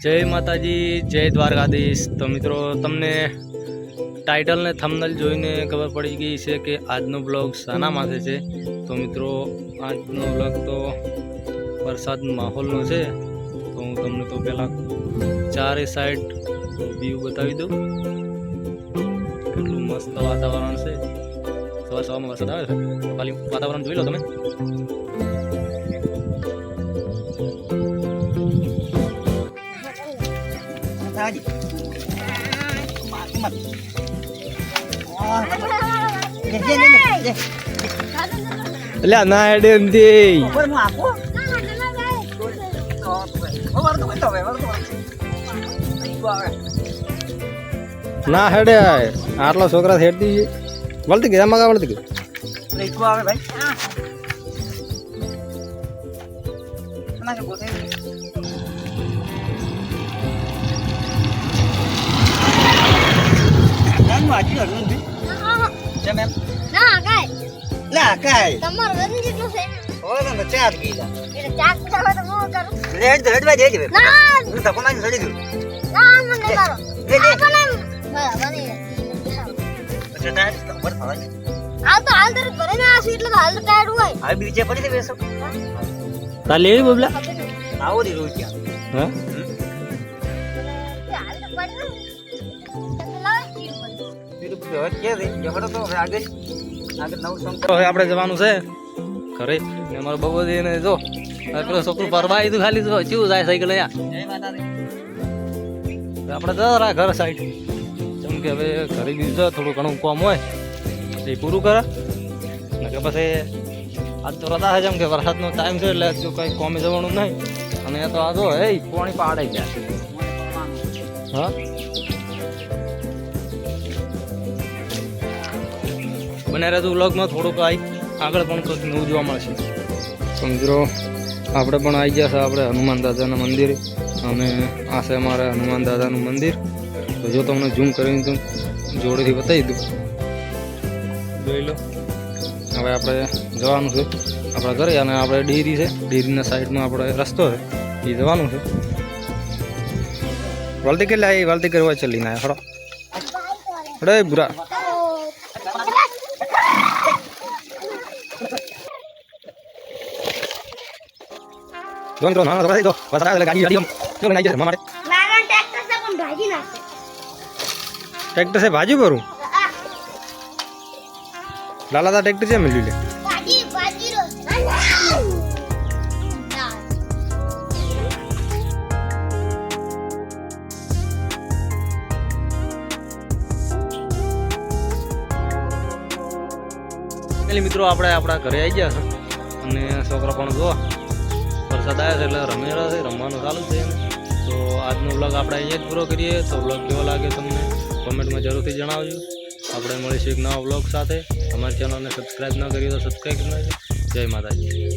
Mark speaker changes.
Speaker 1: જય માતાજી, જય દ્વારકાધીશ। તો મિત્રો તમને ટાઇટલ ને થંબનેલ જોઈને ખબર પડી ગઈ છે કે આજનો બ્લોગ શાના માટે છે। તો મિત્રો આજનો બ્લોગ તો વરસાદ માહોલનો છે। તો હું તમને તો પહેલાં ચારે સાઈડ વ્યૂ બતાવી દઉં। કેટલું મસ્ત વાતાવરણ છે। સવારમાં વરસાદ આવે છે તો ખાલી વાતાવરણ જોઈ લો તમે। એટલે ના હેડે એમથી ના હેડે આટલા છોકરા હેડતી વળતી ગઈ એમાં વળતી ગઈ
Speaker 2: આવે ભાઈ
Speaker 1: લેવી બબલા
Speaker 2: આવો દી રોજ
Speaker 1: હવે આપણે જવાનું છે ઘરે ને અમારો બબો ને જો પેલો છોકરું ફરવા આવ્યું ખાલી જો કેવું જાય સાયકલ અહીંયા આપણે જરા ઘર સાઈડ જેમ કે હવે ઘરે ગયું છે થોડું ઘણું કામ હોય એ પૂરું કરે ને કે પછી આજ તો રજા છે જેમ કે વરસાદનો ટાઈમ છે એટલે જો કંઈ કોમે જવાનું નહીં અને તો આ જો એ પાણી પાડાઈ જાય હા બને રહેતું વ્લોગમાં થોડુંક આગળ પણ કંઈક નવું જોવા મળશે। તો મિત્રો આપણે પણ આવી ગયા છે આપણે હનુમાન દાદાના મંદિરે અને આ છે અમારા હનુમાન દાદાનું મંદિર। તો જો તમને ઝૂમ કરીને તો જોડેથી બતાવી દઉં જોઈ લો। હવે આપણે જવાનું છે આપણા ઘરે અને આપણે ડેરી છે ડેરીના સાઈડમાં આપણે રસ્તો છે એ જવાનું છે। વળતી કેટલા આવી વળતી કરવા ચલીને આવ્યા ખરો અરે બુરા Don no, no, no, vas a darle gañi a Dios. No me найдешь, mamá.
Speaker 3: લાગણ tractor સે પણ ભાજી નાખે
Speaker 1: ट्रैक्टर से भाजी करूं लाला दा ट्रैक्टर से मिल ली
Speaker 3: ભાજી ભાજી રો
Speaker 1: એટલે મિત્રો આપણે આપણા ઘરે આવી ગયા છે અને છોકરા પણ જો વરસાદ આવ્યો છે એટલે રમી રહ્યા છે રમવાનું ચાલુ છે। તો આજનો વ્લોગ આપણે અહીંયા જ પૂરો કરીએ। તો વ્લોગ કેવો લાગે તમને કોમેન્ટમાં જરૂરથી જણાવજો। આપણે મળીશું એક નવા વ્લોગ સાથે। અમારી ચેનલને સબસ્ક્રાઈબ ન કરી તો સબસ્ક્રાઈબ કરી નાખજો। જય માતાજી।